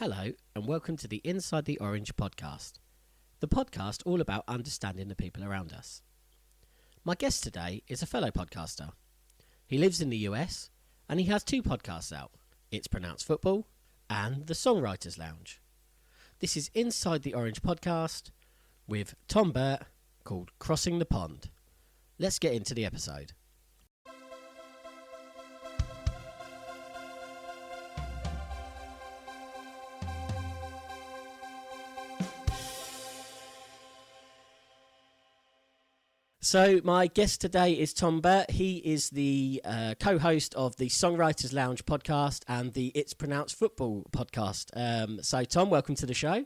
Hello, and welcome to the Inside the Orange podcast, the podcast all about understanding the people around us. My guest today is a fellow podcaster. He lives in the US, and he has two podcasts out, It's Pronounced Football and The Songwriters Lounge. This is Inside the Orange podcast with Thom Burt, called Crossing the Pond. Let's get into the episode. So my guest today is Thom Burt. He is the co-host of the Songwriters Lounge podcast and the It's Pronounced Football podcast. So Thom, welcome to the show.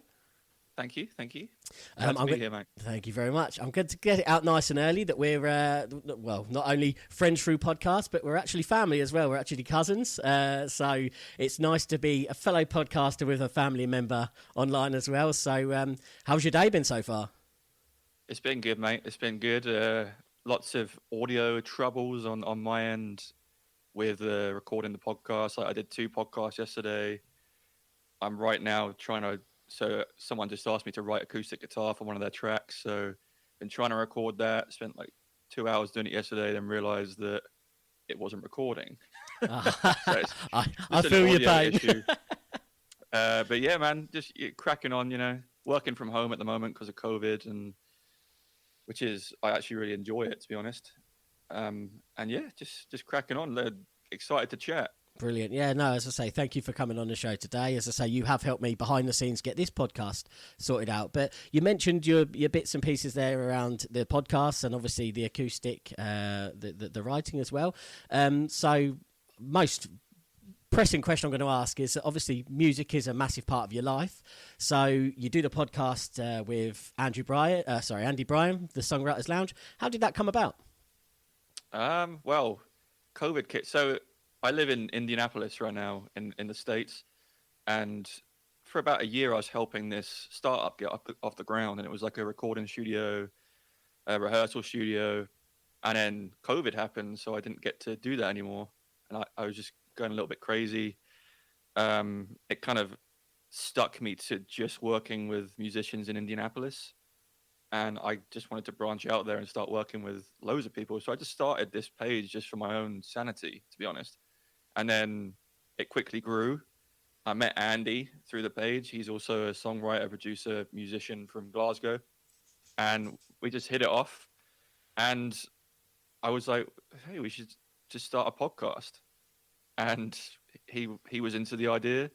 Thank you. Glad to be here, mate. Thank you very much. I'm going to get it out nice and early that we're, not only friends through podcast, but we're actually family as well. We're actually cousins. So it's nice to be a fellow podcaster with a family member online as well. So how's your day been so far? It's been good, mate. It's been good. Lots of audio troubles on my end with recording the podcast. I did 2 podcasts yesterday. I'm right now so someone just asked me to write acoustic guitar for one of their tracks. So been trying to record that. Spent like 2 hours doing it yesterday, then realized that it wasn't recording. So I feel your pain. Issue. But yeah, man, just cracking on, working from home at the moment because of COVID, and I actually really enjoy it, to be honest. And yeah, just cracking on. They're excited to chat. Brilliant. Yeah, no, as I say, thank you for coming on the show today. As I say, you have helped me behind the scenes get this podcast sorted out. But you mentioned your bits and pieces there around the podcasts and obviously the acoustic, the writing as well. So most pressing question I'm going to ask is, obviously music is a massive part of your life. So you do the podcast with Andy Bryan, the Songwriters Lounge. How did that come about? Well, COVID kit. So I live in Indianapolis right now in the States, and for about a year I was helping this startup get up off the ground, and it was like a recording studio, a rehearsal studio, and then COVID happened, so I didn't get to do that anymore, and I was just going a little bit crazy. It kind of stuck me to just working with musicians in Indianapolis, and I just wanted to branch out there and start working with loads of people. So I just started this page just for my own sanity, to be honest. And then it quickly grew. I met Andy through the page. He's also a songwriter, producer, musician from Glasgow, and we just hit it off. And I was like, hey, we should just start a podcast. And he was into the idea,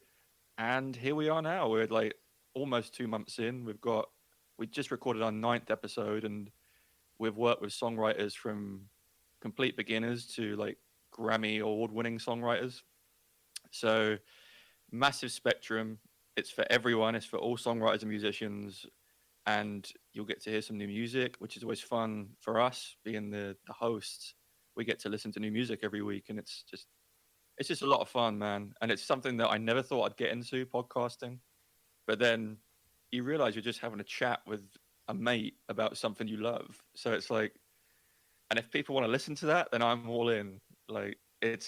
and here we are now. We're like almost 2 months in. We just recorded our 9th episode, and we've worked with songwriters from complete beginners to like Grammy award-winning songwriters. So massive spectrum. It's for everyone. It's for all songwriters and musicians, and you'll get to hear some new music, which is always fun for us being the hosts. We get to listen to new music every week, and it's just a lot of fun, man. And it's something that I never thought I'd get into, podcasting. But then you realize you're just having a chat with a mate about something you love. So it's like, and if people want to listen to that, then I'm all in. Like, I've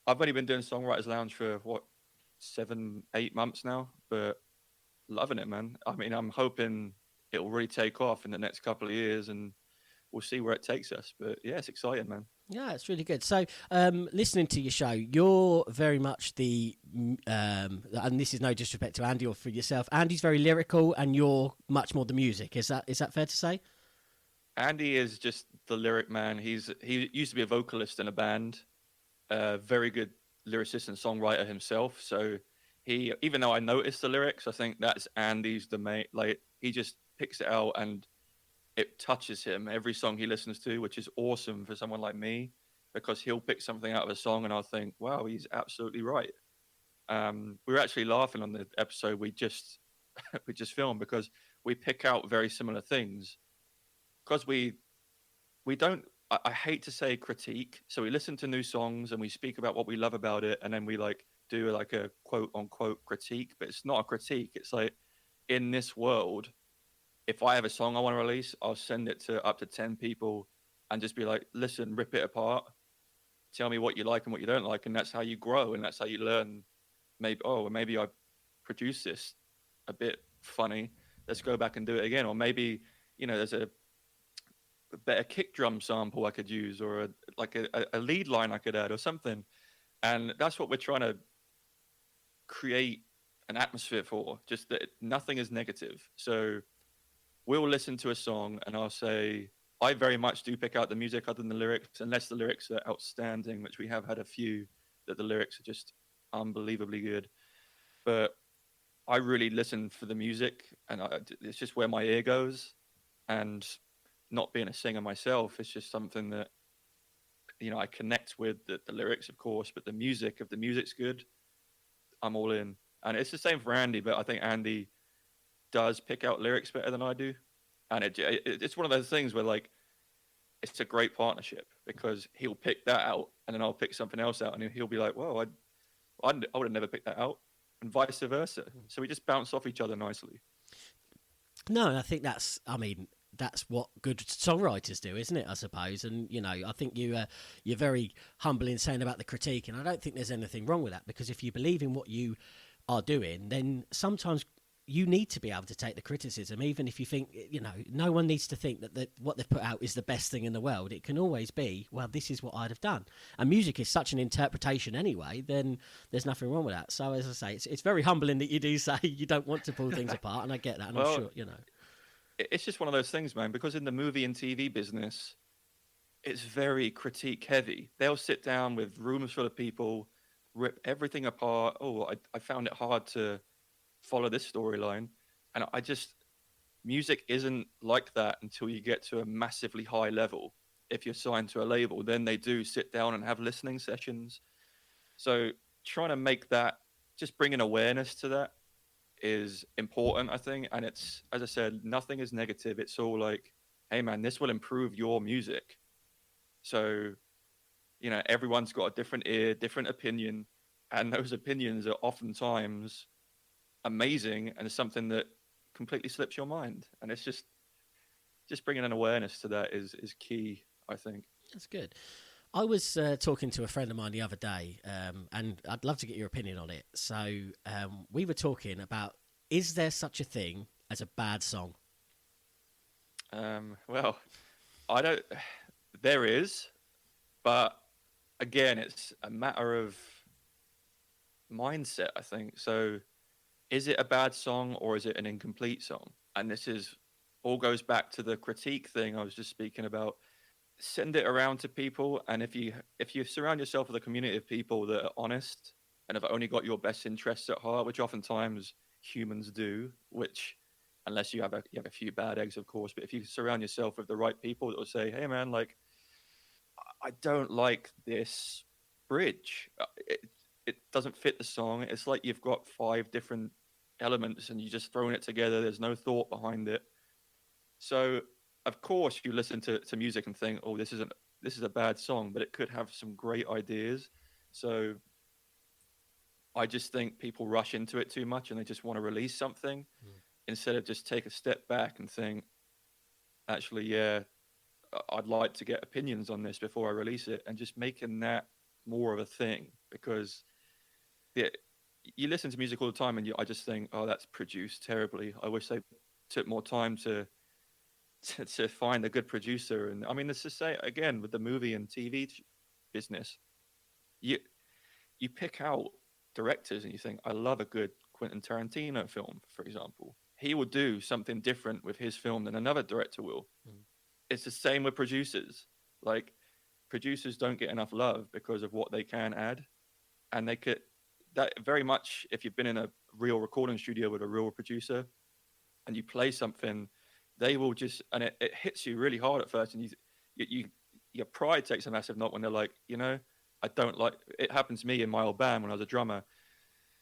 only been doing Songwriters Lounge for 7-8 months now, but loving it, man. I mean, I'm hoping it will really take off in the next couple of years, and we'll see where it takes us. But yeah, it's exciting, man. Yeah, it's really good. So, listening to your show, you're very much and this is no disrespect to Andy or for yourself, Andy's very lyrical, and you're much more the music. Is that fair to say? Andy is just the lyric man. He used to be a vocalist in a band, very good lyricist and songwriter himself. So even though I noticed the lyrics, I think that's Andy's the main. Like, he just picks it out and it touches him every song he listens to, which is awesome for someone like me, because he'll pick something out of a song and I'll think, wow, he's absolutely right. We were actually laughing on the episode we just filmed, because we pick out very similar things, because we don't, I hate to say critique. So we listen to new songs and we speak about what we love about it, and then we like do like a quote unquote critique, but it's not a critique. It's like, in this world, if I have a song I want to release, I'll send it to up to 10 people and just be like, listen, rip it apart. Tell me what you like and what you don't like. And that's how you grow, and that's how you learn maybe I produced this a bit funny. Let's go back and do it again. Or maybe, there's a better kick drum sample I could use, or a lead line I could add, or something. And that's what we're trying to create an atmosphere for. Just that nothing is negative. So we'll listen to a song, and I'll say, I very much do pick out the music other than the lyrics, unless the lyrics are outstanding, which we have had a few that the lyrics are just unbelievably good. But I really listen for the music, and it's just where my ear goes. And not being a singer myself, it's just something that I connect with the lyrics, of course, but the music, if the music's good, I'm all in. And it's the same for Andy, but I think Andy does pick out lyrics better than I do. And it's one of those things where, like, it's a great partnership, because he'll pick that out and then I'll pick something else out, and he'll be like, whoa, I would have never picked that out, and vice versa. So we just bounce off each other nicely. No, and I think that's what good songwriters do, isn't it? I suppose, and I think you're very humble in saying about the critique, and I don't think there's anything wrong with that, because if you believe in what you are doing, then sometimes you need to be able to take the criticism, even if you think, no one needs to think that what they've put out is the best thing in the world. It can always be, well, this is what I'd have done. And music is such an interpretation anyway, then there's nothing wrong with that. So as I say, it's very humbling that you do say you don't want to pull things apart, and I get that, and Well, I'm sure, it's just one of those things, man, because in the movie and TV business, it's very critique heavy. They'll sit down with rooms full of people, rip everything apart. Oh, I found it hard to follow this storyline. And music isn't like that until you get to a massively high level. If you're signed to a label, then they do sit down and have listening sessions. So trying to make that, just bringing awareness to that is important, I think. And it's, as I said, nothing is negative. It's all like, hey man, this will improve your music. So, everyone's got a different ear, different opinion. And those opinions are oftentimes amazing, and it's something that completely slips your mind. And it's just bringing an awareness to that is key, I think. that's good. I was talking to a friend of mine the other day, and I'd love to get your opinion on it. So we were talking about, is there such a thing as a bad song? Well, I don't. There is, but again, it's a matter of mindset, I think. So, is it a bad song or is it an incomplete song? And this is all goes back to the critique thing I was just speaking about. Send it around to people, and if you surround yourself with a community of people that are honest and have only got your best interests at heart, which oftentimes humans do, which unless you have a few bad eggs, of course, but if you surround yourself with the right people that will say, hey man, like, I don't like this bridge, it doesn't fit the song, it's like you've got 5 different elements and you just thrown it together, there's no thought behind it. So of course you listen to music and think, oh, this is a bad song, but it could have some great ideas. So I just think people rush into it too much and they just want to release something instead of just take a step back and think, actually, yeah, I'd like to get opinions on this before I release it, and just making that more of a thing. Because you listen to music all the time and I just think, oh, that's produced terribly. I wish they took more time to find a good producer. And I mean, let's just say again with the movie and TV business, you pick out directors and you think, I love a good Quentin Tarantino film, for example. He will do something different with his film than another director will. It's the same with producers. Like, producers don't get enough love because of what they can add, and they could that very much. If you've been in a real recording studio with a real producer and you play something, they will just, and it hits you really hard at first, and you your pride takes a massive knock when they're like, I don't like it. Happened to me in my old band when I was a drummer.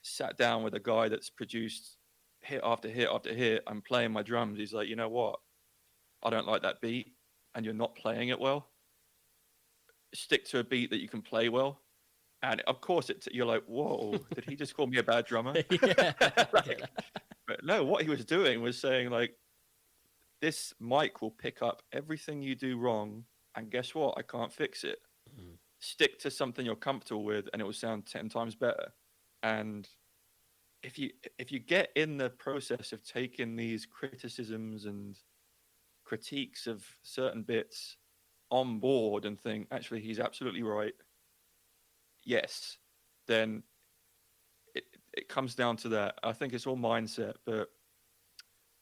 Sat down with a guy that's produced hit after hit after hit. I'm playing my drums. He's like, you know what? I don't like that beat, and you're not playing it well. Stick to a beat that you can play well. And of course, you're like, whoa, did he just call me a bad drummer? But no, what he was doing was saying, like, this mic will pick up everything you do wrong, and guess what? I can't fix it. Stick to something you're comfortable with, and it will sound 10 times better. And if you get in the process of taking these criticisms and critiques of certain bits on board and think actually he's absolutely right, yes, then it comes down to that. I think it's all mindset, but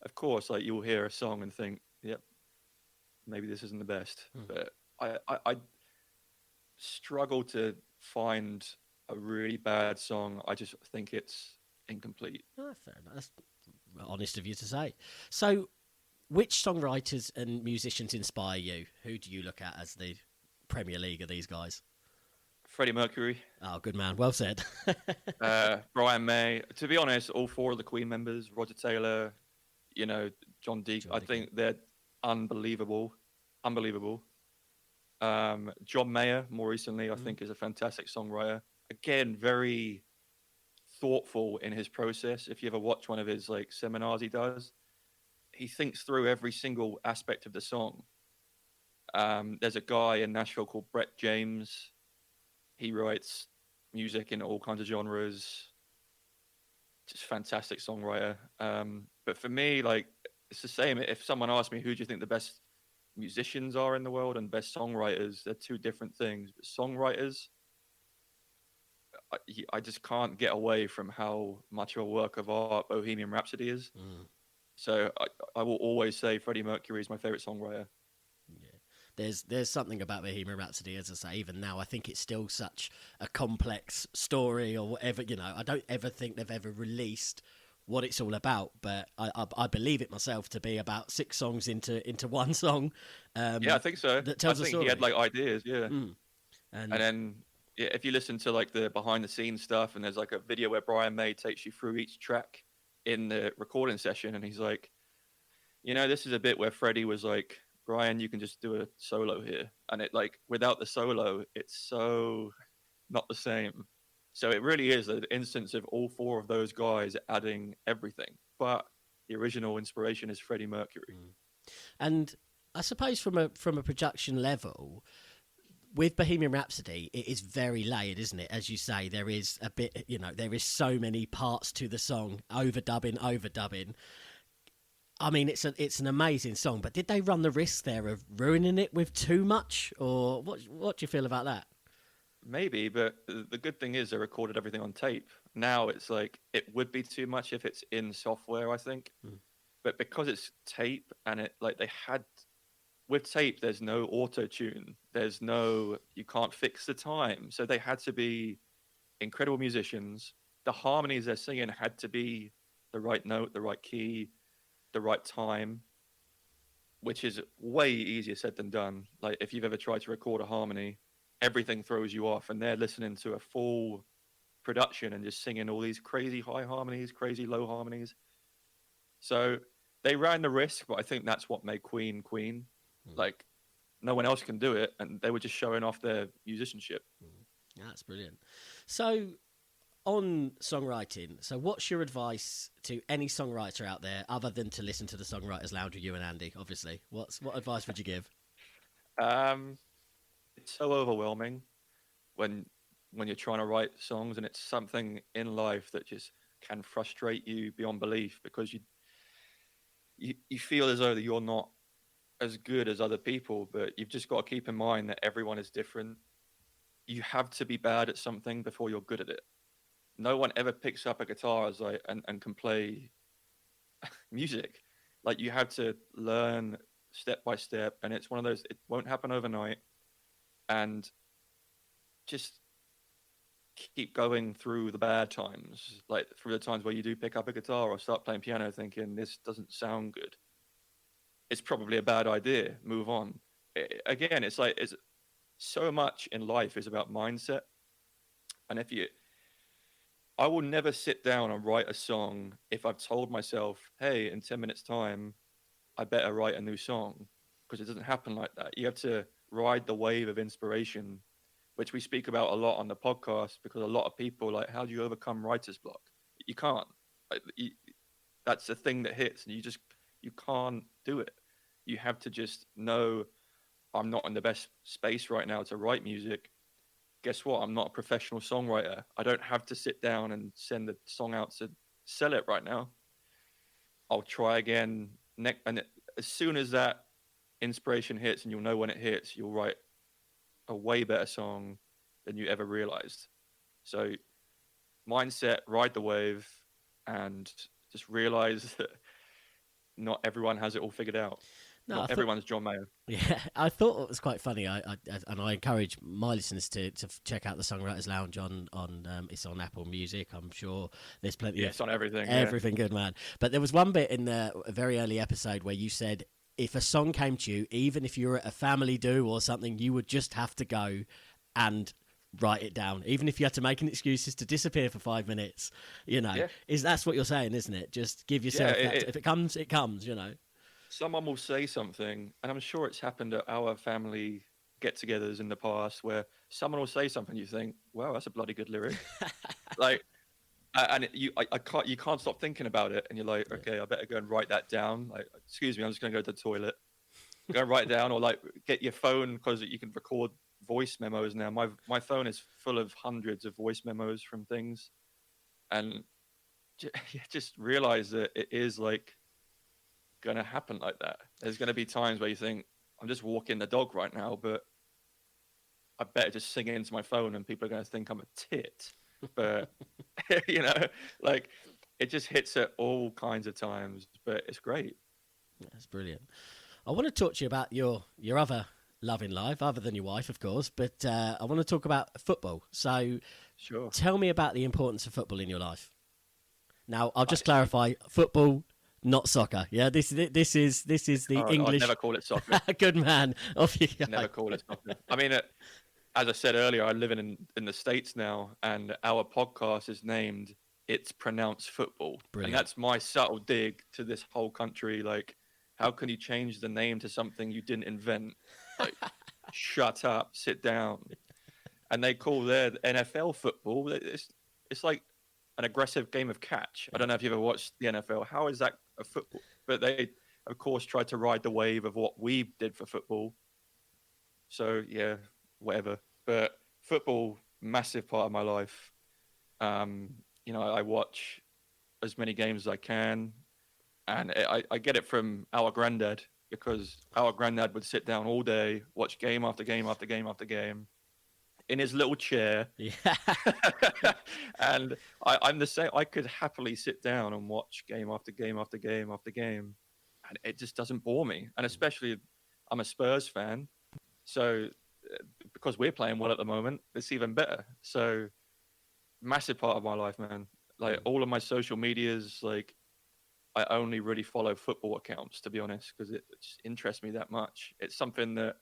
of course, like you'll hear a song and think, yep, maybe this isn't the best. But I struggle to find a really bad song. I just think it's incomplete. Oh, fair enough. That's honest of you to say. So, which songwriters and musicians inspire you? Who do you look at as the Premier League of these guys? Freddie Mercury, Oh, good man. Well said. Brian May. To be honest, all four of the Queen members, Roger Taylor, John Deacon. I think they're unbelievable, unbelievable. John Mayer, more recently, I think is a fantastic songwriter. Again, very thoughtful in his process. If you ever watch one of his like seminars, he thinks through every single aspect of the song. There's a guy in Nashville called Brett James. He writes music in all kinds of genres. Just fantastic songwriter. But for me, like it's the same. If someone asked me who do you think the best musicians are in the world and best songwriters, they're two different things. But songwriters, I just can't get away from how much of a work of art Bohemian Rhapsody is. So I will always say Freddie Mercury is my favorite songwriter. Yeah. There's something about Bohemian Rhapsody, as I say, even now, I think it's still such a complex story or whatever, I don't ever think they've ever released what it's all about, but I believe it myself to be about 6 songs into one song. Yeah, I think so. That tells I a think story. he had like ideas, yeah. And then if you listen to like the behind the scenes stuff, and there's like a video where Brian May takes you through each track in the recording session, and he's like, this is a bit where Freddie was like, Brian, you can just do a solo here, and it like without the solo, it's so not the same. So it really is an instance of all 4 of those guys adding everything, but the original inspiration is Freddie Mercury. And I suppose from a production level, with Bohemian Rhapsody, it is very layered, isn't it? As you say, there is a bit, there is so many parts to the song, overdubbing. I mean, it's an amazing song, but did they run the risk there of ruining it with too much, or what do you feel about that? Maybe, but the good thing is they recorded everything on tape. Now it's like it would be too much if it's in software, I think. But because it's tape and it like they had with tape, there's no auto tune. You can't fix the time. So they had to be incredible musicians. The harmonies they're singing had to be the right note, the right key, the right time, which is way easier said than done. Like if you've ever tried to record a harmony, everything throws you off, and they're listening to a full production and just singing all these crazy high harmonies, crazy low harmonies. So they ran the risk, but I think that's what made Queen Queen. Like no one else can do it, and they were just showing off their musicianship. That's brilliant. So on songwriting, so what's your advice to any songwriter out there other than to listen to the Songwriters Lounge with you and Andy, obviously? What advice would you give? It's so overwhelming when you're trying to write songs, and it's something in life that just can frustrate you beyond belief because you feel as though that you're not as good as other people, but you've just got to keep in mind that everyone is different. You have to be bad at something before you're good at it. No one ever picks up a guitar and can play music. Like you have to learn step by step, and it's one of those, it won't happen overnight. And just keep going through the bad times, like through the times where you do pick up a guitar or start playing piano thinking this doesn't sound good. It's probably a bad idea. Move on. Again, it's like it's so much in life is about mindset. And I will never sit down and write a song if I've told myself, hey, in 10 minutes time, I better write a new song, because it doesn't happen like that. You have to ride the wave of inspiration, which we speak about a lot on the podcast, because a lot of people like, how do you overcome writer's block? You can't. That's the thing that hits, and you can't do it. You have to just know, I'm not in the best space right now to write music. Guess what? I'm not a professional songwriter. I don't have to sit down and send the song out to sell it right now. I'll try again as soon as that inspiration hits, and you'll know when it hits, you'll write a way better song than you ever realized. So mindset, ride the wave, and just realize that not everyone has it all figured out. No, Not everyone's John Mayer. Yeah, I thought it was quite funny. And I encourage my listeners to check out the Songwriters Lounge on it's on Apple Music. I'm sure there's plenty. It's on everything. Everything good, man. But there was one bit in the very early episode where you said if a song came to you, even if you're at a family do or something, you would just have to go and write it down, even if you had to make an excuses to disappear for 5 minutes. That's what you're saying, isn't it? Just give yourself that. If it comes, it comes. Someone will say something, and I'm sure it's happened at our family get-togethers in the past, where someone will say something, you think, "Wow, that's a bloody good lyric." You can't stop thinking about it, and you're like, "Okay, I better go and write that down." Like, excuse me, I'm just going to go to the toilet. Go and write it down, or like get your phone, because you can record voice memos now. My phone is full of hundreds of voice memos from things, and just realize that it is like going to happen like that. There's going to be times where you think, I'm just walking the dog right now, but I better just sing it into my phone and people are going to think I'm a tit. But like it just hits at all kinds of times, but it's great. That's brilliant. I want to talk to you about your other love in life, other than your wife, of course, but I want to talk about football. So sure, tell me about the importance of football in your life. Now, I'll just clarify, football, not soccer. Yeah, this is the English. I'd never call it soccer. Good man. Off you go. Never call it soccer. I mean, as I said earlier, I live in the States now, and our podcast is named "It's Pronounced Football." Brilliant. And that's my subtle dig to this whole country. Like, how can you change the name to something you didn't invent? Like, shut up, sit down. And they call their NFL football. It's like an aggressive game of catch. I don't know if you've ever watched the NFL. How is that a football? But they, of course, tried to ride the wave of what we did for football. So, yeah, whatever. But football, massive part of my life. I watch as many games as I can. And I get it from our granddad, because our granddad would sit down all day, watch game after game after game after game in his little chair. Yeah. And I'm the same. I could happily sit down and watch game after game after game after game, and it just doesn't bore me. And especially, I'm a Spurs fan, so because we're playing well at the moment, it's even better. So massive part of my life, man. Like all of my social medias, like I only really follow football accounts, to be honest, because it just interests me that much. It's something that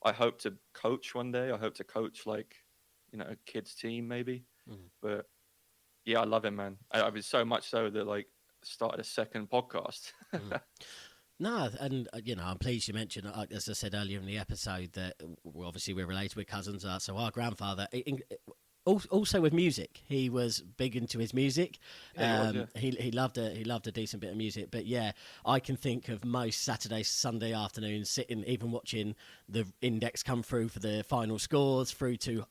I hope to coach one day. I hope to coach a kids team maybe. But yeah, I love him, man. I mean, so much so that like started a second podcast. No, and I'm pleased you mentioned, as I said earlier in the episode, that obviously we're related, we're cousins. So our grandfather, also with music, he was big into his music. He loved a decent bit of music. But yeah, I can think of most Saturday, Sunday afternoons sitting, even watching the index come through for the final scores, through to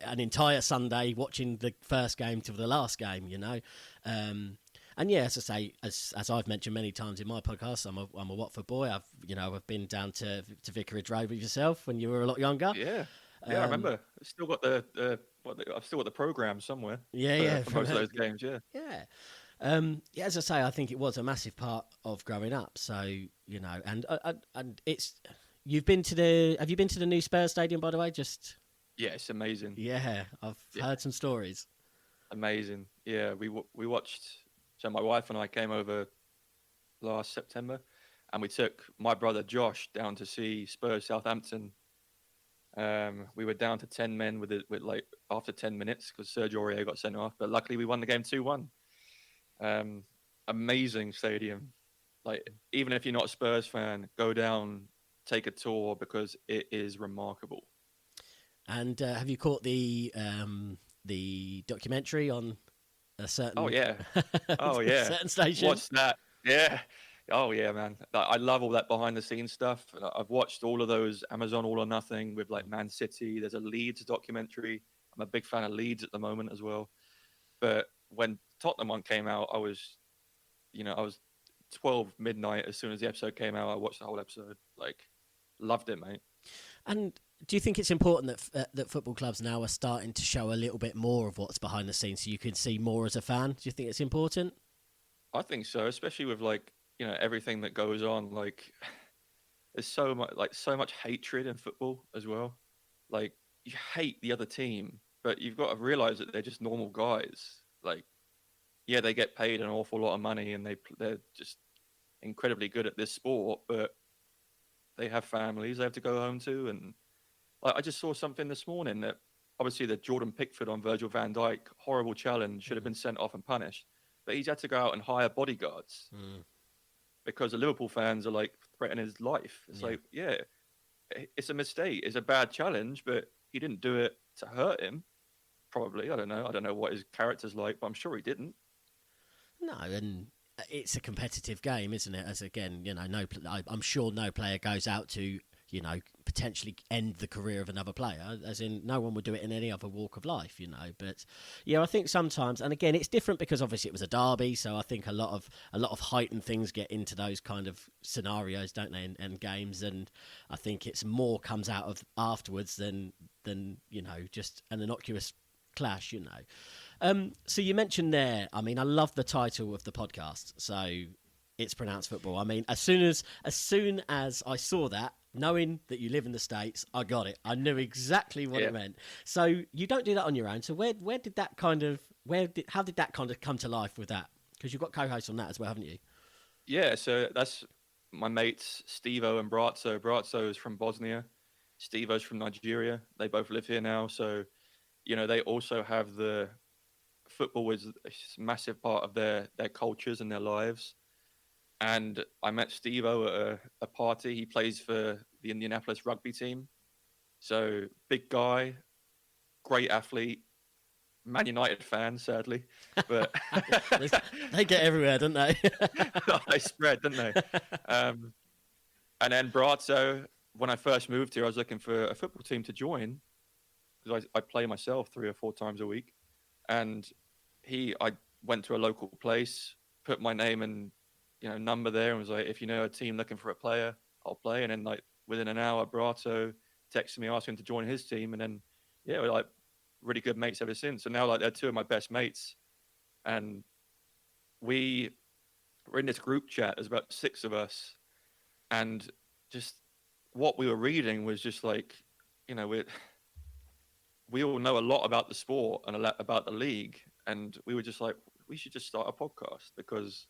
an entire Sunday watching the first game to the last game. And yeah, as I say, as I've mentioned many times in my podcast, I'm a Watford boy. I've been down to Vicarage Road with yourself when you were a lot younger. Yeah, I remember. I've still got I've still got the program somewhere. For most of those games. Yeah. As I say, I think it was a massive part of growing up. So and it's have you been to the new Spurs stadium, by the way? Just it's amazing. Yeah, I've heard some stories. Amazing. Yeah, we watched. So my wife and I came over last September, and we took my brother Josh down to see Spurs Southampton. We were down to 10 men with after 10 minutes because Sergio Aurier got sent off, but luckily we won the game 2-1. Amazing stadium. Like, even if you're not a Spurs fan, go down, take a tour, because it is remarkable. And have you caught the documentary on a certain? Oh yeah, certain station? What's that? Yeah. Oh yeah, man. I love all that behind the scenes stuff. I've watched all of those Amazon All or Nothing with like Man City. There's a Leeds documentary. I'm a big fan of Leeds at the moment as well. But when Tottenham one came out, I was 12 midnight as soon as the episode came out. I watched the whole episode. Like, loved it, mate. And do you think it's important that football clubs now are starting to show a little bit more of what's behind the scenes, so you can see more as a fan? Do you think it's important? I think so, especially with like everything that goes on. Like, there's so much hatred in football as well. Like, you hate the other team, but you've got to realize that they're just normal guys. Like, yeah, they get paid an awful lot of money, and they're just incredibly good at this sport, but they have families they have to go home to. And I just saw something this morning that obviously the Jordan Pickford on Virgil van Dijk horrible challenge should have been sent off and punished, but he's had to go out and hire bodyguards because the Liverpool fans are like threatening his life. It's like, yeah, it's a mistake. It's a bad challenge, but he didn't do it to hurt him. Probably, I don't know. I don't know what his character's like, but I'm sure he didn't. No, and it's a competitive game, isn't it? As again, I'm sure no player goes out to, potentially end the career of another player. As in, no one would do it in any other walk of life, But yeah, I think sometimes, and again, it's different because obviously it was a derby, so I think a lot of heightened things get into those kind of scenarios, don't they? And games, and I think it's more comes out of afterwards than just an innocuous clash. So you mentioned there, I mean, I love the title of the podcast. So it's Pronounced Football. I mean, as soon as I saw that, knowing that you live in the States, I got it. I knew exactly what it meant. So you don't do that on your own. So where did that how did that kind of come to life with that? Because you've got co-hosts on that as well, haven't you? Yeah, so that's my mates Stevo and Bratzo. Bratzo is from Bosnia. Stevo's from Nigeria. They both live here now. So, they also have the football is a massive part of their cultures and their lives. And I met Steve-O at a party. He plays for the Indianapolis rugby team. So big guy, great athlete, Man United fan, sadly. But they get everywhere, don't they? they spread, don't they? And then Brazzo, when I first moved here, I was looking for a football team to join because I play myself 3 or 4 times a week. And I went to a local place, put my name and number there, and was like, if you know a team looking for a player, I'll play. And then like within an hour, Brato texted me asking to join his team, and then we're like really good mates ever since. So now like they're 2 of my best mates, and we're in this group chat. There's about 6 of us, and just what we were reading was just like, we all know a lot about the sport and a lot about the league, and we were just like, we should just start a podcast because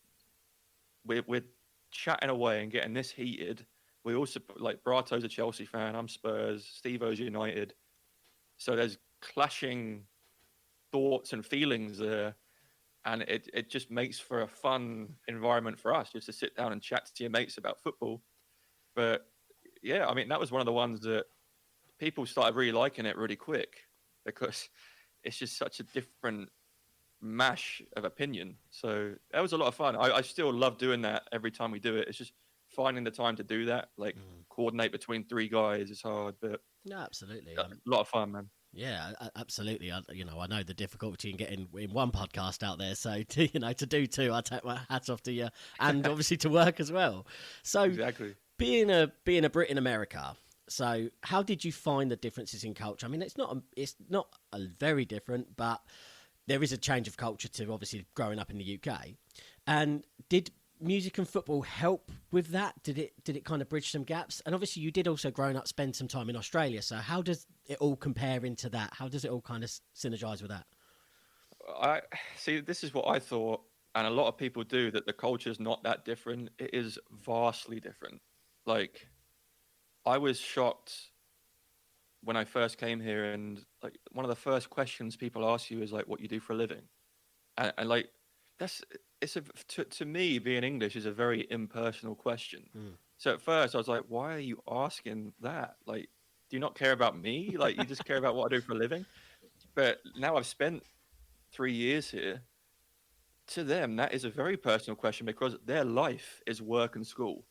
we're chatting away and getting this heated. We also like Brato's a Chelsea fan, I'm Spurs, Steve-O's United, so there's clashing thoughts and feelings there, and it just makes for a fun environment for us just to sit down and chat to your mates about football. But yeah, I mean, that was one of the ones that people started really liking it really quick because it's just such a different mash of opinion. So that was a lot of fun. I still love doing that every time we do it. It's just finding the time to do that, like coordinate between 3 guys is hard, but no, absolutely. a lot of fun, man. Yeah, absolutely. I know the difficulty in getting in one podcast out there. So to do 2, I take my hats off to you, and obviously to work as well. So exactly. Being a Brit in America, so how did you find the differences in culture? I mean, it's not a very different, but there is a change of culture to obviously growing up in the UK. And did music and football help with that? Did it kind of bridge some gaps? And obviously you did also growing up spend some time in Australia. So how does it all compare into that? How does it all kind of synergize with that? I see. This is what I thought, and a lot of people do, that the culture is not that different. It is vastly different. Like, I was shocked when I first came here, and like one of the first questions people ask you is like, what you do for a living, and like to me, being English is a very impersonal question. So at first I was like, why are you asking that? Like, do you not care about me? Like, you just care about what I do for a living? But now I've spent 3 years here. To them, that is a very personal question because their life is work and school.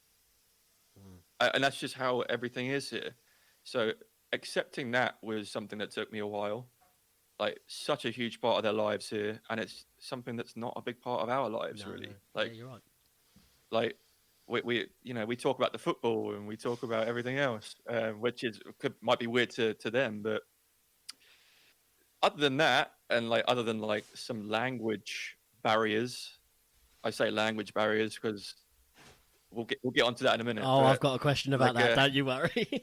And that's just how everything is here. So accepting that was something that took me a while. like such a huge part of their lives here, and it's something that's not a big part of our lives No, no. really. Yeah, you're right. Like we we talk about the football and we talk about everything else, which might be weird to them, but other than that, and like other than like some language barriers, I say language barriers because we'll get onto that in a minute. Oh, I've But got a question about like, that. Don't you worry.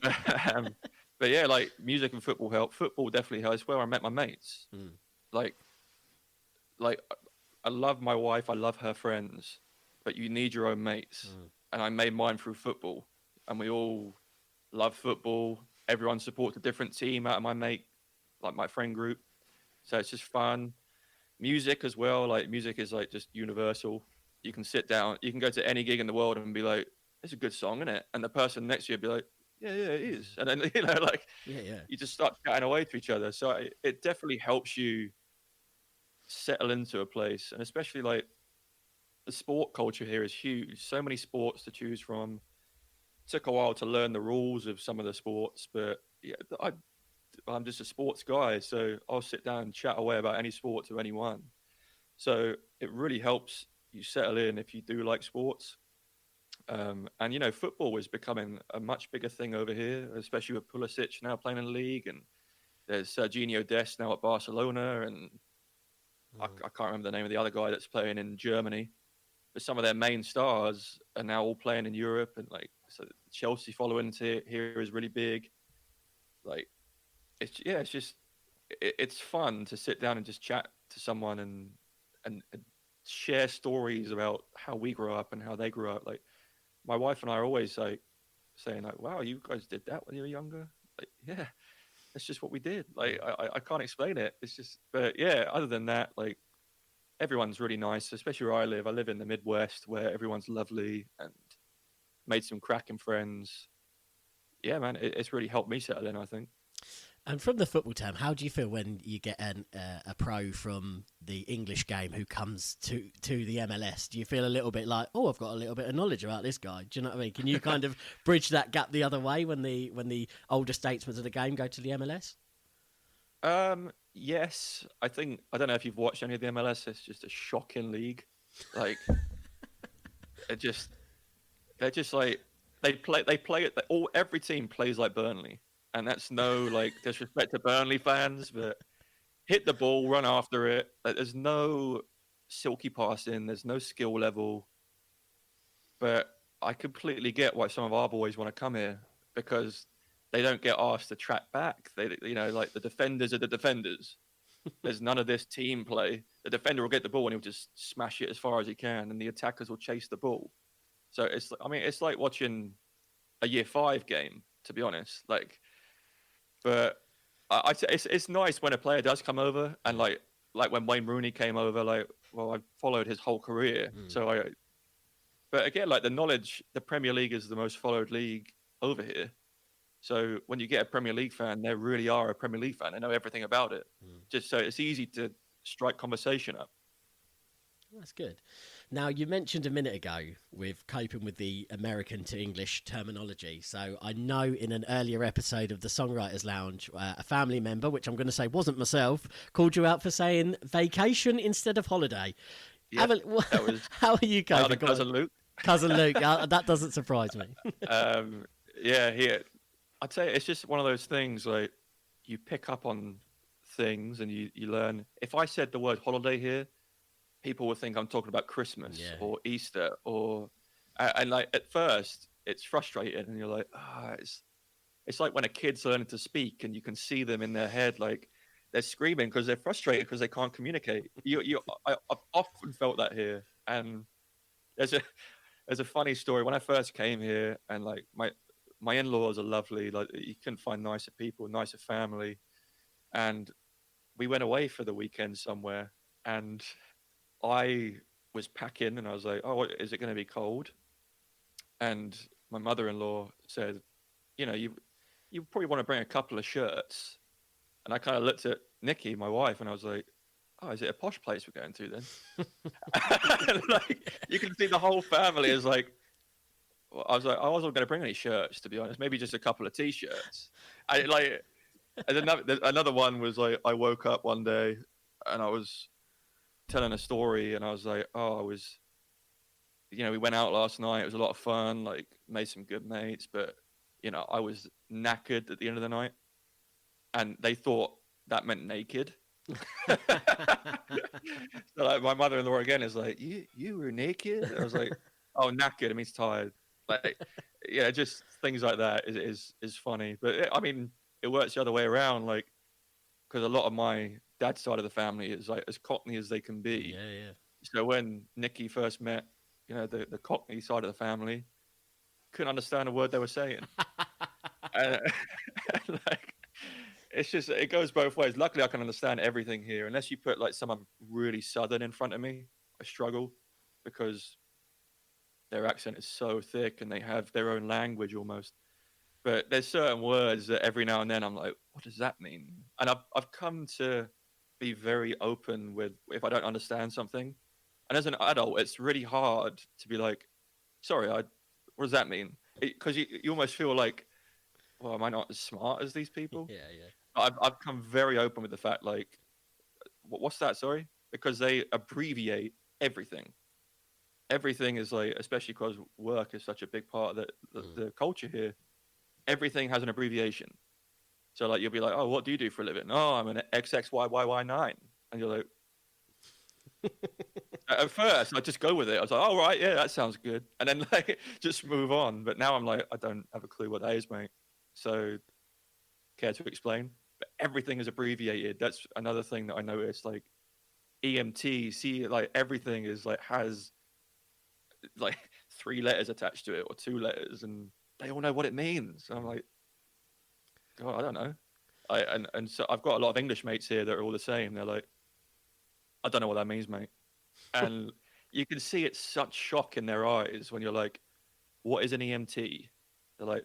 um, but yeah, like music and football help. Football definitely helps. Where I met my mates. Mm, Like like I love my wife. I love her friends, but you need your own mates. mm. And I made mine through football, and we all love football. Everyone supports a different team out of my friend group. So it's just fun. Music as well. Like music is like just universal. You can sit down. You can go to any gig in the world and be like, "It's a good song, isn't it?" And the person next to you be like, "Yeah, yeah, it is." And then like Yeah, yeah. you just start chatting away to each other. So it definitely helps you settle into a place, and especially like the sport culture here is huge. So many sports to choose from. Took a while to learn the rules of some of the sports, but yeah, I'm just a sports guy, so I'll sit down and chat away about any sport to anyone. So it really helps you settle in if you do like sports. And football is becoming a much bigger thing over here, especially with Pulisic now playing in the league, and there's Serginho Dest now at Barcelona, and I can't remember the name of the other guy that's playing in Germany. But some of their main stars are now all playing in Europe, and like so Chelsea following here is really big. Like it's just it's fun to sit down and just chat to someone and share stories about how we grew up and how they grew up. Like my wife and I are always like saying like, "Wow, you guys did that when you were younger." Like, yeah, that's just what we did. Like I can't explain it. It's just, but yeah. Other than that, like everyone's really nice, especially where I live. I live in the Midwest where everyone's lovely and made some cracking friends. Yeah, man, it's really helped me settle in, I think. And from the football term, how do you feel when you get a pro from the English game who comes to the MLS? Do you feel a little bit like, oh, I've got a little bit of knowledge about this guy? Do you know what I mean? Can you kind of bridge that gap the other way when the older statesmen of the game go to the MLS? Yes, I don't know if you've watched any of the MLS. It's just a shocking league. Like it just they're just like they play it. Every team plays like Burnley, and that's no like disrespect to Burnley fans, but hit the ball, run after it. Like, there's no silky passing. There's no skill level. But I completely get why some of our boys want to come here because they don't get asked to track back. Like the defenders are the defenders. There's none of this team play. The defender will get the ball and he'll just smash it as far as he can, and the attackers will chase the ball. So it's like watching a year five game, to be honest. But it's nice when a player does come over, and like when Wayne Rooney came over, I followed his whole career, but again, like the Premier League is the most followed league over here. So when you get a Premier League fan, they really are a Premier League fan. They know everything about it. Just so it's easy to strike conversation up. That's good. Now, you mentioned a minute ago with coping with the American to English terminology. So I know in an earlier episode of the Songwriters Lounge, a family member, which I'm going to say wasn't myself, called you out for saying vacation instead of holiday. Yeah, how are you coping? Cousin Luke. Cousin Luke, that doesn't surprise me. Yeah, I'd say it's just one of those things like you pick up on things and you learn. If I said the word holiday here, people would think I'm talking about Christmas or Easter and like at first it's frustrating and you're like, it's like when a kid's learning to speak and you can see them in their head like they're screaming because they're frustrated because they can't communicate. I've often felt that here, and there's a funny story when I first came here, and like my in-laws are lovely. Like you couldn't find nicer people, nicer family, and we went away for the weekend somewhere, and I was packing, and I was like, "Oh, is it going to be cold?" And my mother-in-law said, you probably want to bring a couple of shirts." And I kind of looked at Nikki, my wife, and I was like, "Oh, is it a posh place we're going to then?" And, like you can see the whole family is like. I was like, I wasn't going to bring any shirts, to be honest. Maybe just a couple of t-shirts. And another one was like, I woke up one day and I was telling a story, and I was like, oh, we went out last night. It was a lot of fun, like made some good mates, but I was knackered at the end of the night, and they thought that meant naked. So like my mother-in-law again is like, you were naked? I was like, oh, knackered, it means tired. Like, yeah, just things like that is funny. But I mean, it works the other way around, like, because a lot of my dad's side of the family is like as Cockney as they can be. Yeah, yeah. So when Nikki first met, the Cockney side of the family, couldn't understand a word they were saying. And, like, it's just, it goes both ways. Luckily, I can understand everything here. Unless you put like someone really Southern in front of me, I struggle because their accent is so thick and they have their own language almost. But there's certain words that every now and then I'm like, what does that mean? And I've come to be very open with if I don't understand something. And as an adult, it's really hard to be like, sorry, what does that mean? Because you almost feel like, well, am I not as smart as these people? Yeah, yeah. I've come very open with the fact, like, what's that? Sorry, because they abbreviate everything. Everything is like, especially because work is such a big part of the culture here. Everything has an abbreviation. So like, you'll be like, oh, what do you do for a living? Oh, I'm an XXYYY9, and you're like. At first, I just go with it. I was like, "Oh right, yeah, that sounds good," and then like just move on. But now I'm like, I don't have a clue what that is, mate. So, care to explain? But everything is abbreviated. That's another thing that I noticed. Like EMT, see, like everything is like has like 3 letters attached to it or 2 letters, and they all know what it means. And I'm like, God, I don't know. And so I've got a lot of English mates here that are all the same. They're like, I don't know what that means, mate. And you can see it's such shock in their eyes when you're like, what is an EMT? They're like,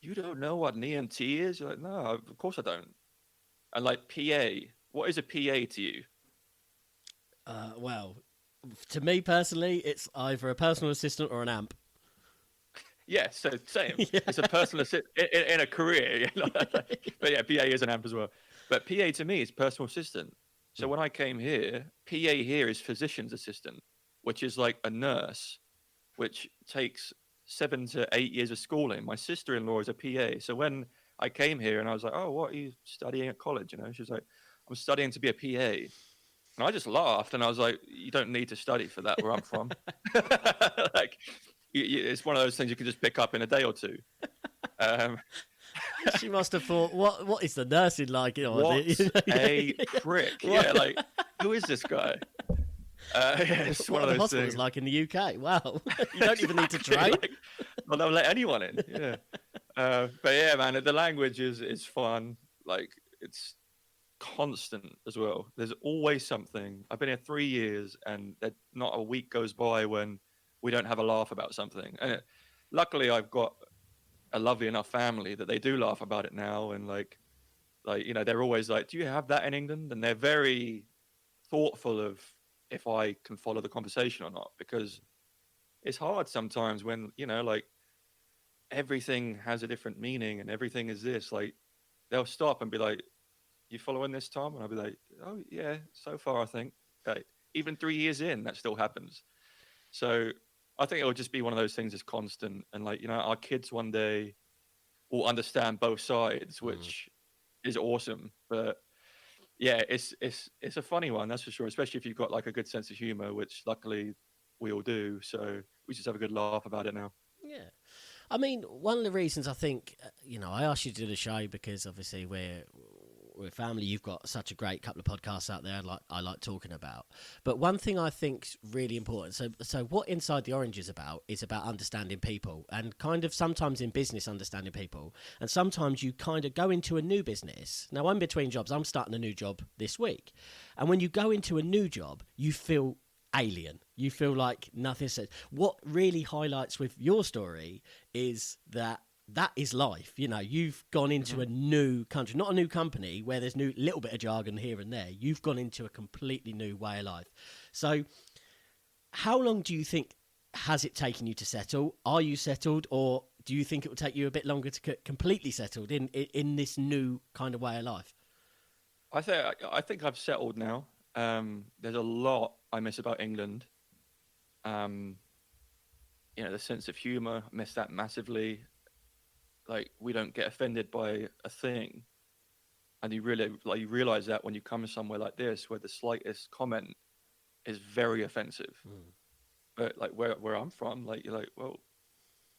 you don't know what an EMT is? You're like, no, of course I don't. And like PA, what is a PA to you? Well, to me personally, it's either a personal assistant or an amp. Yeah, so same. Yeah. It's a personal assistant in a career. But yeah, PA is an amp as well. But PA to me is personal assistant. So when I came here, PA here is physician's assistant, which is like a nurse, which takes 7 to 8 years of schooling. My sister-in-law is a PA. So when I came here and I was like, oh, what are you studying at college? She was like, I'm studying to be a PA. And I just laughed and I was like, you don't need to study for that where I'm from. Like, it's one of those things you can just pick up in a day or two. She must have thought, what is the nursing like? What a prick. What? Yeah, like, who is this guy? It's what one of those hospitals things. like in the UK? Wow. You don't even need to train. Like, well, they'll let anyone in. Yeah. But yeah, man, the language is fun. Like, it's constant as well. There's always something. I've been here 3 years and not a week goes by when we don't have a laugh about something. And luckily I've got a lovely enough family that they do laugh about it now. And like, they're always like, do you have that in England? And they're very thoughtful of if I can follow the conversation or not, because it's hard sometimes when, like everything has a different meaning and everything is this, like they'll stop and be like, you following this, Tom? And I'll be like, oh yeah, so far I think. Even 3 years in, that still happens. So I think it'll just be one of those things that's constant. And like, our kids one day will understand both sides, which is awesome. But yeah, it's a funny one, that's for sure, especially if you've got like a good sense of humor, which luckily we all do. So we just have a good laugh about it now. Yeah. I mean, one of the reasons I think, I asked you to do the show because obviously we're family. You've got such a great couple of podcasts out there I like talking about. But one thing I think's really important, so what Inside the Orange is about understanding people, and kind of sometimes in business understanding people, and sometimes you kind of go into a new business. Now I'm between jobs. I'm starting a new job this week. And when you go into a new job, you feel alien. You feel like nothing says. What really highlights with your story is that is life. You've gone into a new country, not a new company where there's little bit of jargon here and there. You've gone into a completely new way of life. So how long do you think has it taken you to settle? Are you settled, or do you think it will take you a bit longer to get completely settled in this new kind of way of life? I think I've settled now. There's a lot I miss about England. Um, the sense of humor, I miss that massively. Like we don't get offended by a thing, and you realize that when you come somewhere like this, where the slightest comment is very offensive. Mm. But like where I'm from, like you're like, well,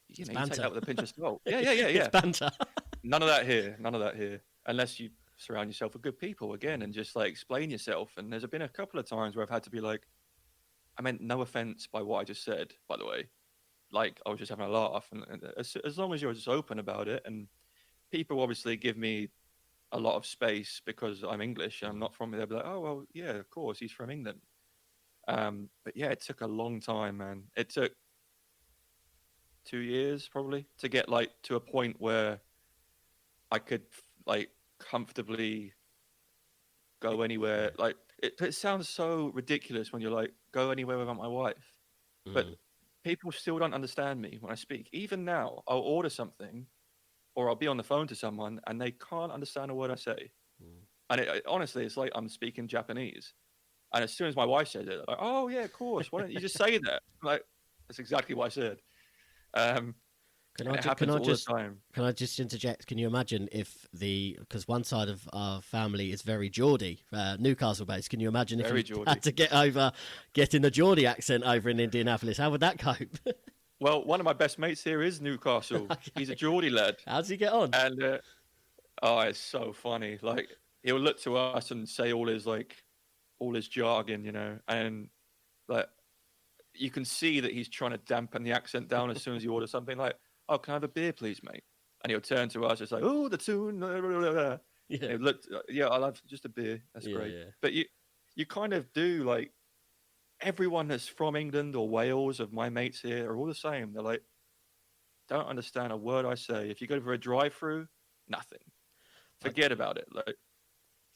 It's you take banter. that with a pinch of salt. Yeah, yeah, yeah, It's yeah. banter. None of that here. None of that here. Unless you surround yourself with good people again and just like explain yourself. And there's been a couple of times where I've had to be like, I meant no offense by what I just said, by the way. Like I was just having a laugh. And as long as you're just open about it, and people obviously give me a lot of space because I'm English and I'm not from there. They'll be like, oh, well, yeah, of course, he's from England. But yeah, it took a long time, man. It took 2 years probably to get like to a point where I could like comfortably go anywhere. Like it sounds so ridiculous when you're like, go anywhere without my wife. But Mm. people still don't understand me when I speak. Even now, I'll order something or I'll be on the phone to someone and they can't understand a word I say. Mm. And honestly, it's like I'm speaking Japanese. And as soon as my wife says it, they're like, oh, yeah, of course. Why don't you just say that? I'm like, that's exactly what I said. Um, Can and I it ju- can happens I all the just time. can I just interject? Can you imagine if because one side of our family is very Geordie, Newcastle based. Can you imagine if Very you Geordie. had to getting the Geordie accent over in Indianapolis? How would that cope? Well, one of my best mates here is Newcastle. He's a Okay. Geordie lad. How does he get on? And, oh, it's so funny. Like, he'll look to us and say all his jargon, and like, you can see that he's trying to dampen the accent down as soon as you order something like, oh, can I have a beer, please, mate? And he'll turn to us, it's like, oh, the tune. Blah, blah, blah, blah. Yeah, And he'll look, yeah, I'll have just a beer. That's yeah, great. yeah. But you kind of do like everyone that's from England or Wales of my mates here are all the same. They're like, don't understand a word I say. If you go for a drive-through, nothing. I, Forget about it. Like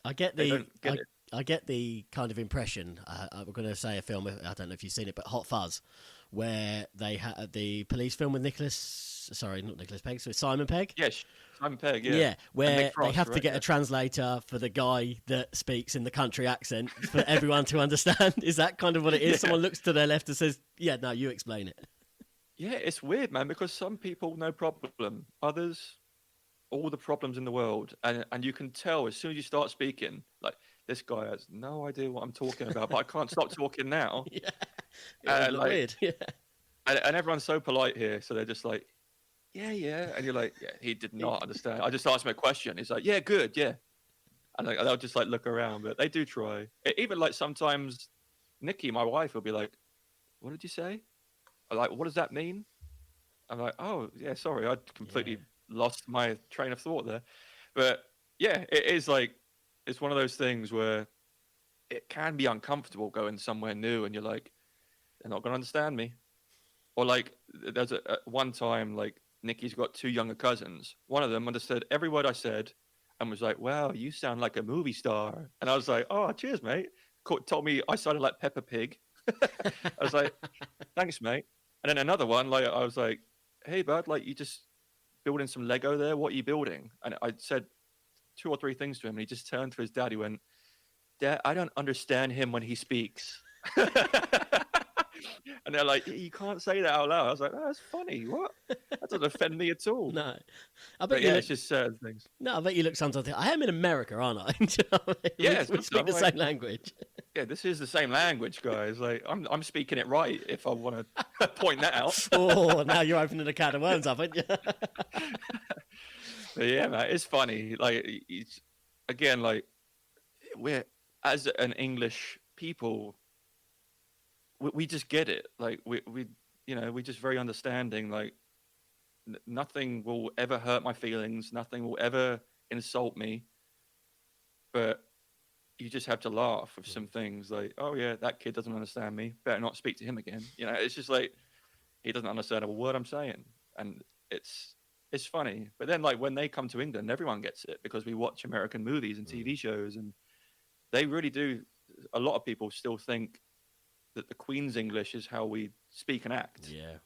I get they the don't get it. I get the kind of impression. I'm going to say a film. I don't know if you've seen it, but Hot Fuzz, where they had the police film with not Nicholas Pegg, so Simon Pegg. Yes, Simon Pegg. Yeah, Yeah, and where Nick they Frost, have to right? get Yeah. a translator for the guy that speaks in the country accent for everyone to understand. Is that kind of what it is? Yeah. Someone looks to their left and says, "Yeah, no, you explain it." Yeah, it's weird, man, because some people no problem, others all the problems in the world, and you can tell as soon as you start speaking, like this guy has no idea what I'm talking about, but I can't stop talking now. Yeah, it would look Like, weird. Yeah, and everyone's so polite here, so they're just like, yeah, yeah, and you're like, yeah, he did not understand. I just asked him a question. He's like, yeah, good, yeah, and like, they'll just like look around, but they do try. Even like sometimes, Nikki, my wife, will be like, "What did you say?" I'm like, "What does that mean?" I'm like, "Oh, yeah, sorry, I yeah, completely lost my train of thought there." But yeah, it is like it's one of those things where it can be uncomfortable going somewhere new, and you're like, "They're not going to understand me." Or like, there's one time like Nikki's got two younger cousins. One of them understood every word I said, and was like, "Wow, you sound like a movie star." And I was like, "Oh, cheers, mate." Told me I sounded like Peppa Pig. I was like, "Thanks, mate." And then another one, like I was like, "Hey, bud, like you just building some Lego there? What are you building?" And I said two or three things to him, and he just turned to his dad. He went, "Dad, I don't understand him when he speaks." And they're like, "You can't say that out loud." I was like, "Oh, that's funny. What? That doesn't offend me at all." no, I bet But you yeah, look. it's just certain things. No, I bet you look sometimes. I am in America, aren't I? Do you know what I mean? Yeah, We sometimes speak I'm the like, same language. yeah, this is the same language, guys. Like, I'm speaking it right if I want to point that out. Oh, now you're opening a can of worms, haven't you? But yeah, man, it's funny. Like, it's again, like we're as an English people, we just get it. Like, we just very understanding. Like, nothing will ever hurt my feelings. Nothing will ever insult me. But you just have to laugh with some things. Like, oh yeah, that kid doesn't understand me. Better not speak to him again. It's just like he doesn't understand a word I'm saying, and it's funny. But then, like when they come to England, everyone gets it because we watch American movies and Mm. TV shows, and they really do. A lot of people still think that the Queen's English is how we speak and act. Yeah,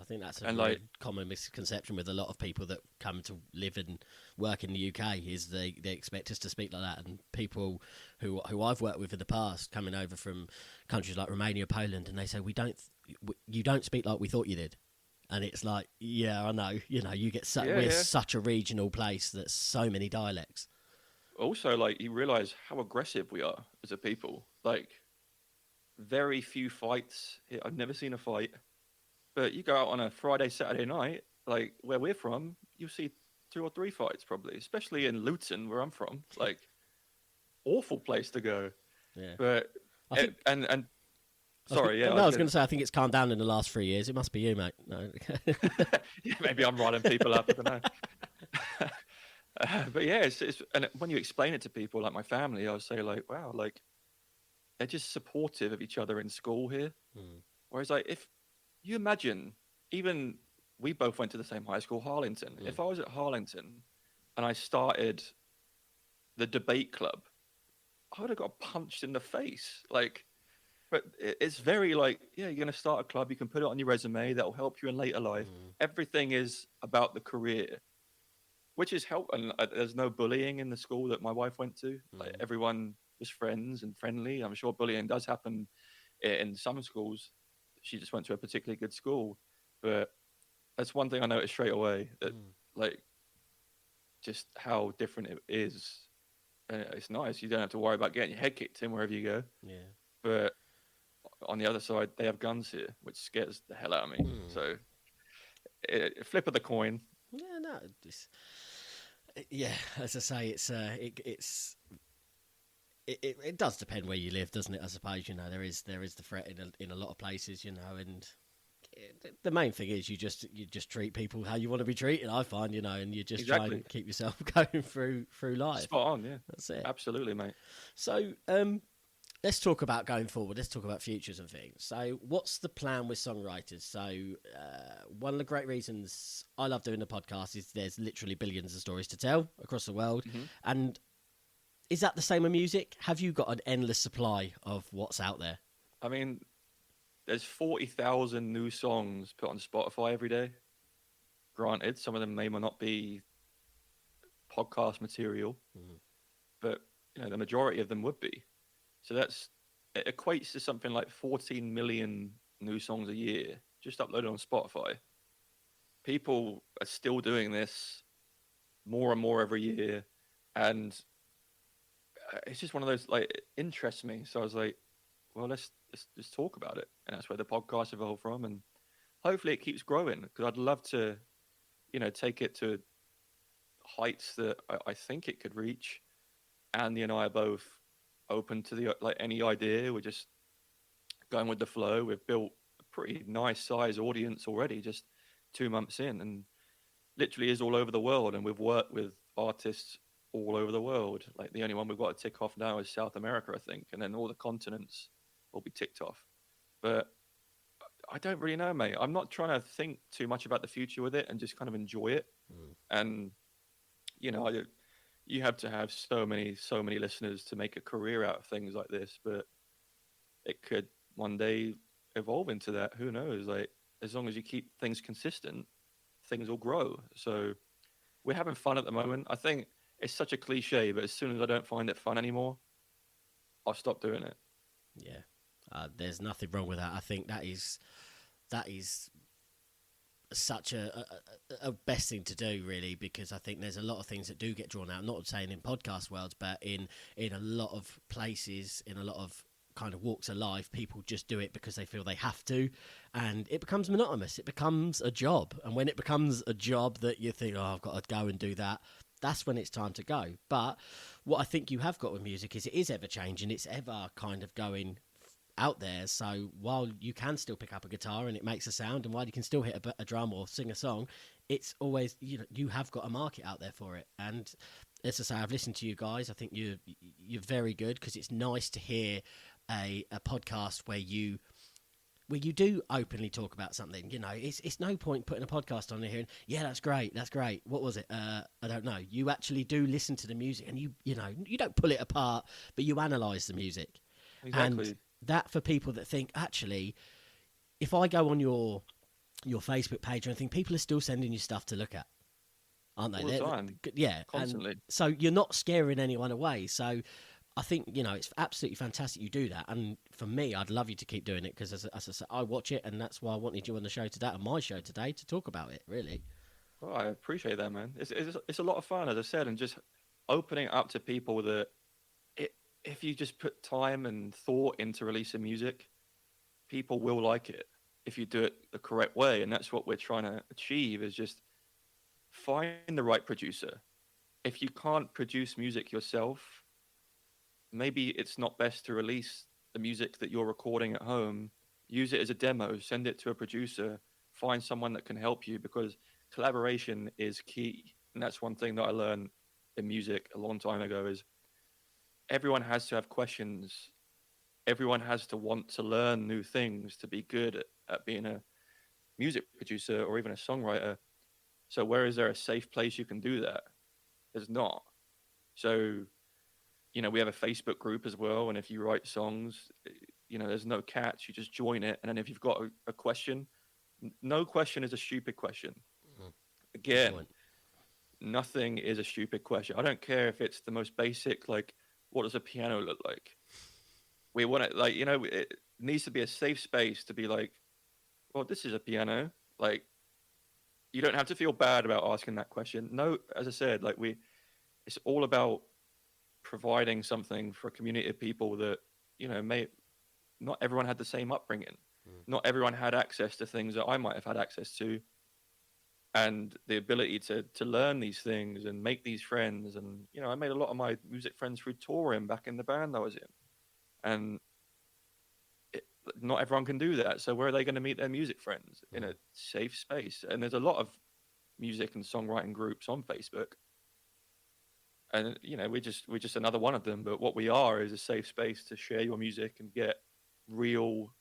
I think that's a And real like, common misconception with a lot of people that come to live and work in the UK is they expect us to speak like that. And people who I've worked with in the past coming over from countries like Romania, Poland, and they say you don't speak like we thought you did. And it's like, yeah, I know. You know, yeah, we're yeah. such a regional place that's so many dialects. Also, like, you realize how aggressive we are as a people. Like, very few fights. I've never seen a fight. But you go out on a Friday, Saturday night, like where we're from, you'll see two or three fights probably, especially in Luton, where I'm from. Like, awful place to go. Yeah, But I think. and I was, sorry, yeah, I no, I was was going going to say I think it's calmed down in the last 3 years. It must be you, mate. No. yeah, maybe I'm riling people up. I don't know. But yeah, it's and when you explain it to people like my family, I'll say like, wow, like they're just supportive of each other in school here. Mm, Whereas like if you imagine, even we both went to the same high school, Harlington. mm, If I was at Harlington and I started the debate club, I would have got punched in the face. Like, but it's very like, yeah, you're going to start a club. You can put it on your resume. That will help you in later life. mm, Everything is about the career, which is help. And there's no bullying in the school that my wife went to. Like, mm. everyone was friends and friendly. I'm sure bullying does happen in some schools. She just went to a particularly good school, but that's one thing I noticed straight away, that Mm. like just how different it is. It's nice. You don't have to worry about getting your head kicked in wherever you go. Yeah. But on the other side, they have guns here, which scares the hell out of me. Mm. So, flip of the coin. Yeah, no, yeah. As I say, it does depend where you live, doesn't it? I suppose there is the threat in a lot of places, and the main thing is you just treat people how you want to be treated. I find, and you just try Exactly. and keep yourself going through life. Spot on. Yeah. That's it. Absolutely, mate. So, let's talk about going forward. Let's talk about futures and things. So, what's the plan with songwriters? So, one of the great reasons I love doing the podcast is there's literally billions of stories to tell across the world. Hmm. And is that the same with music? Have you got an endless supply of what's out there? I mean, there's 40,000 new songs put on Spotify every day. Granted, some of them may or not be podcast material, Mhm. but the majority of them would be. So it equates to something like 14 million new songs a year just uploaded on Spotify. People are still doing this more and more every year, and it's just one of those, like, it interests me. So I was like, well, let's just talk about it, and that's where the podcast evolved from, and hopefully it keeps growing, because I'd love to, take it to heights that I think it could reach. Andy and I are both open to any idea. We're just going with the flow. We've built a pretty nice size audience already, just 2 months in, and literally is all over the world. And we've worked with artists all over the world. Like, the only one we've got to tick off now is South America, I think, and then all the continents will be ticked off. But I don't really know, mate. I'm not trying to think too much about the future with it, and just kind of enjoy it. Mm. And you have to have so many listeners to make a career out of things like this, but it could one day evolve into that. Who knows? Like, as long as you keep things consistent, things will grow. So we're having fun at the moment. I think it's such a cliche, but as soon as I don't find it fun anymore, I'll stop doing it. Yeah, there's nothing wrong with that. I think that is such a best thing to do, really, because I think there's a lot of things that do get drawn out. Not saying in podcast worlds, but in a lot of places, in a lot of kind of walks of life, people just do it because they feel they have to, and it becomes monotonous. It becomes a job, and when it becomes a job that you think, oh, I've got to go and do that, that's when it's time to go. But what I think you have got with music is it is ever changing. It's ever kind of going out there. So while you can still pick up a guitar and it makes a sound, and while you can still hit a drum or sing a song, it's always, you have got a market out there for it. And as I say, I've listened to you guys. I think you're very good, because it's nice to hear a podcast where you do openly talk about something. It's no point putting a podcast on here and, yeah, that's great, what was it, I don't know. You actually do listen to the music, and you don't pull it apart, but you analyze the music. Exactly. And that, for people that think, actually, if I go on your your Facebook page or anything, people are still sending you stuff to look at, aren't they? All the time, Yeah, constantly. and so you're not scaring anyone away. So I think it's absolutely fantastic you do that. And for me, I'd love you to keep doing it because, as I said, I watch it, and that's why I wanted you on the show today, on my show today, to talk about it. Really. Well, I appreciate that, man. It's a lot of fun, as I said, and just opening it up to people that it, if you just put time and thought into releasing music, people will like it if you do it the correct way. And that's what we're trying to achieve, is just find the right producer. If you can't produce music yourself, maybe it's not best to release the music that you're recording at home. Use it as a demo, send it to a producer, find someone that can help you, because collaboration is key. And that's one thing that I learned in music a long time ago, is everyone has to have questions. Everyone has to want to learn new things to be good at being a music producer or even a songwriter. So where is there a safe place you can do that? There's not. So, we have a Facebook group as well. And if you write songs, there's no catch. You just join it. And then if you've got a question, no question is a stupid question. Mhm. Again, nothing is a stupid question. I don't care if it's the most basic, like, what does a piano look like? We want it, like, it needs to be a safe space to be like, well, this is a piano. Like, you don't have to feel bad about asking that question. No, as I said, like, it's all about providing something for a community of people that, may not everyone had the same upbringing. Not everyone had access to things that I might have had access to, and the ability to learn these things and make these friends. And I made a lot of my music friends through touring back in the band I was in, and not everyone can do that. So where are they going to meet their music friends? In a safe space? And there's a lot of music and songwriting groups on Facebook, and we're just another one of them. But what we are is a safe space to share your music and get real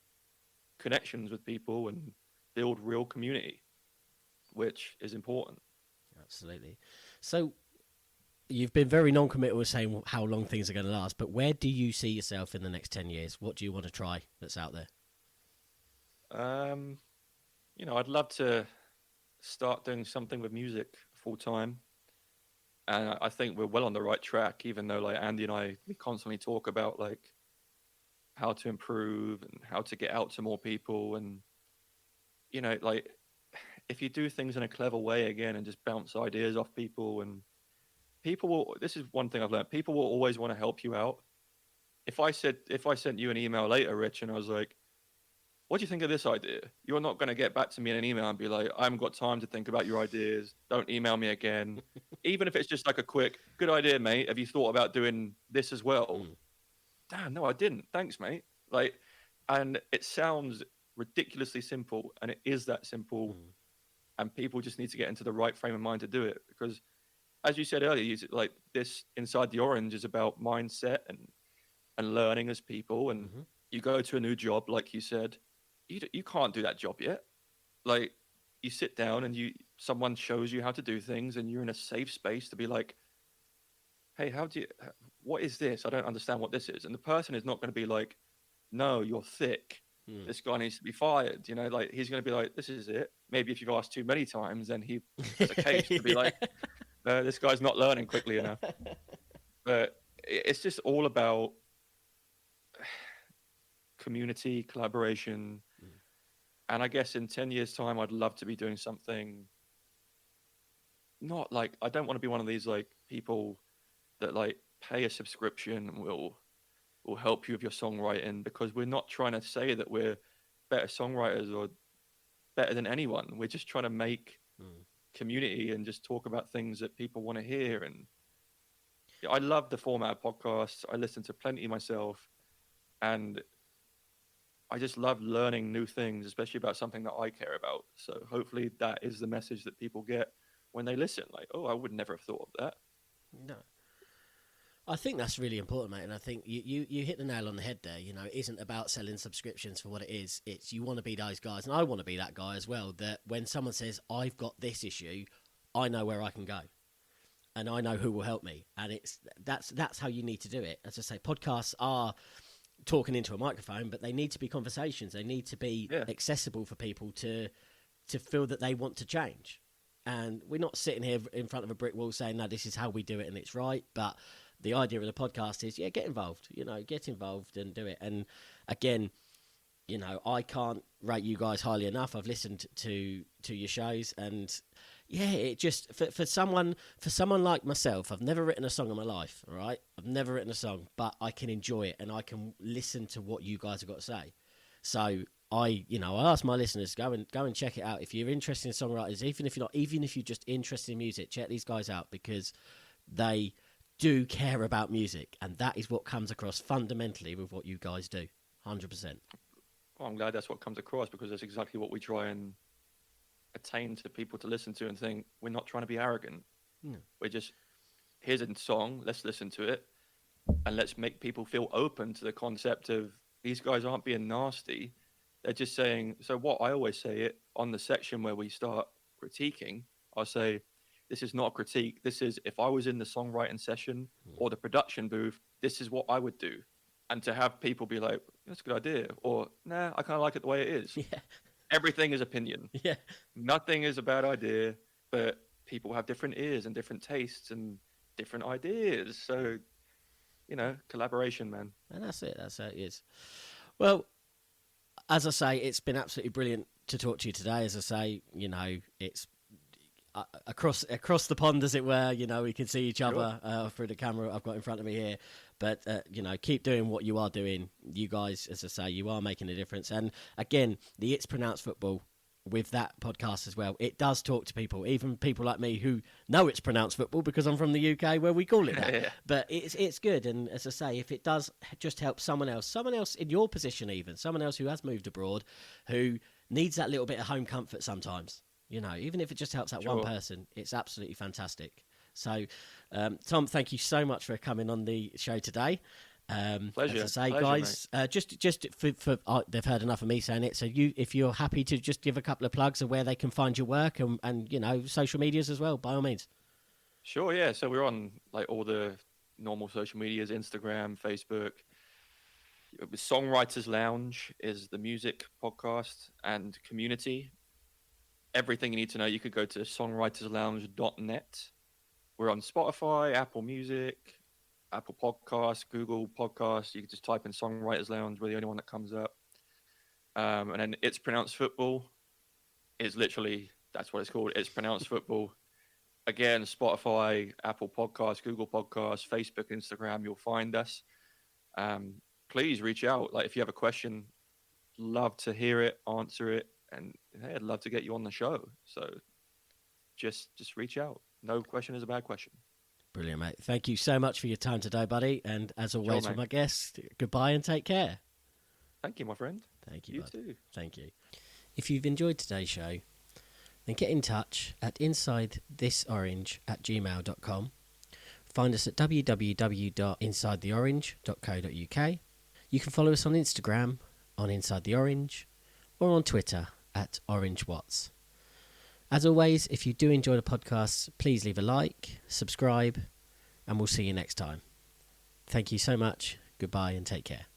connections with people and build real community, which is important. Absolutely. So you've been very non-committal with saying how long things are going to last, but where do you see yourself in the next 10 years? What do you want to try that's out there? I'd love to start doing something with music full time. And I think we're well on the right track, even though, like, Andy and I, we constantly talk about, like, how to improve and how to get out to more people. And, like, if you do things in a clever way again and just bounce ideas off people, and people will, this is one thing I've learned, people will always want to help you out. If I sent you an email later, Rich, and I was like, what do you think of this idea? You're not going to get back to me in an email and be like, I haven't got time to think about your ideas. Don't email me again. Even if it's just like a quick, good idea, mate. Have you thought about doing this as well? Damn, no, I didn't. Thanks, mate. Like, and it sounds ridiculously simple, and it is that simple. And people just need to get into the right frame of mind to do it. Because, as you said earlier, like, this Inside the Orange is about mindset and learning as people. And you go to a new job, like you said, you can't do that job yet. Like, you sit down and someone shows you how to do things, and you're in a safe space to be like, hey, what is this? I don't understand what this is. And the person is not going to be like, no, you're thick. This guy needs to be fired. Like, he's going to be like, this is it. Maybe if you've asked too many times, then he has a case to be like, this guy's not learning quickly enough. But it's just all about community, collaboration. And I guess in 10 years' time, I'd love to be doing something, not like, I don't want to be one of these, like, people that, like, pay a subscription and will help you with your songwriting, because we're not trying to say that we're better songwriters or better than anyone. We're just trying to make community and just talk about things that people want to hear. And I love the format of podcasts. I listen to plenty myself, and I just love learning new things, especially about something that I care about. So hopefully that is the message that people get when they listen. Like, oh, I would never have thought of that. No. I think that's really important, mate. And I think you hit the nail on the head there. It isn't about selling subscriptions for what it is. It's, you want to be those guys, and I want to be that guy as well, that when someone says, I've got this issue, I know where I can go. And I know who will help me. And that's how you need to do it. As I say, podcasts are talking into a microphone, but they need to be conversations. They need to be accessible for people to to feel that they want to change. And we're not sitting here in front of a brick wall saying, no, this is how we do it and it's right. But the idea of the podcast is, get involved, get involved and do it. And again, I can't rate you guys highly enough. I've listened to your shows, and it just for someone like myself, I've never written a song in my life. All right, I've never written a song, but I can enjoy it and I can listen to what you guys have got to say. So I ask my listeners, go and check it out if you're interested in songwriters. Even if you're just interested in music, check these guys out because they do care about music, and that is what comes across fundamentally with what you guys do, 100%. Well, I'm glad that's what comes across because that's exactly what we try and attain to people to listen to and think we're not trying to be arrogant. No. We're just, here's a song, let's listen to it, and let's make people feel open to the concept of these guys aren't being nasty. They're just saying, so what I always say it on the section where we start critiquing, I'll say, this is not a critique. This is, if I was in the songwriting session or the production booth, this is what I would do. And to have people be like, that's a good idea. Or, nah, I kind of like it the way it is. Yeah. Everything is opinion. Yeah. Nothing is a bad idea, but people have different ears and different tastes and different ideas. So, collaboration, man. And that's it. That's how it is. Well, as I say, it's been absolutely brilliant to talk to you today. As I say, it's across the pond, as it were. We can see each other through the camera I've got in front of me here. But, keep doing what you are doing. You guys, as I say, you are making a difference. And again, the It's Pronounced Football with that podcast as well, it does talk to people, even people like me who know it's pronounced football because I'm from the UK where we call it that. Yeah. But it's good. And as I say, if it does just help someone else in your position even, someone else who has moved abroad, who needs that little bit of home comfort sometimes, even if it just helps that one person, it's absolutely fantastic. So, Thom, thank you so much for coming on the show today. Pleasure. As I say, Pleasure, guys, just for they've heard enough of me saying it. So if you're happy to just give a couple of plugs of where they can find your work and social medias as well, by all means. Sure, yeah. So we're on like all the normal social medias, Instagram, Facebook. Songwriters Lounge is the music podcast and community. Everything you need to know, you could go to songwriterslounge.net. We're on Spotify, Apple Music, Apple Podcasts, Google Podcasts. You can just type in Songwriters Lounge. We're the only one that comes up. And then It's Pronounced Football is literally, that's what it's called. It's Pronounced Football. Again, Spotify, Apple Podcasts, Google Podcasts, Facebook, Instagram, you'll find us. Please reach out. Like if you have a question, love to hear it, answer it. And hey, I'd love to get you on the show. So just reach out. No question is a bad question. Brilliant, mate. Thank you so much for your time today, buddy. And as always, with my guests, goodbye and take care. Thank you, my friend. Thank you, You bud. too. Thank you. If you've enjoyed today's show, then get in touch at insidethisorange@gmail.com. Find us at www.insidetheorange.co.uk. You can follow us on Instagram on Inside the Orange or on Twitter at OrangeWatts. As always, if you do enjoy the podcast, please leave a like, subscribe, and we'll see you next time. Thank you so much. Goodbye and take care.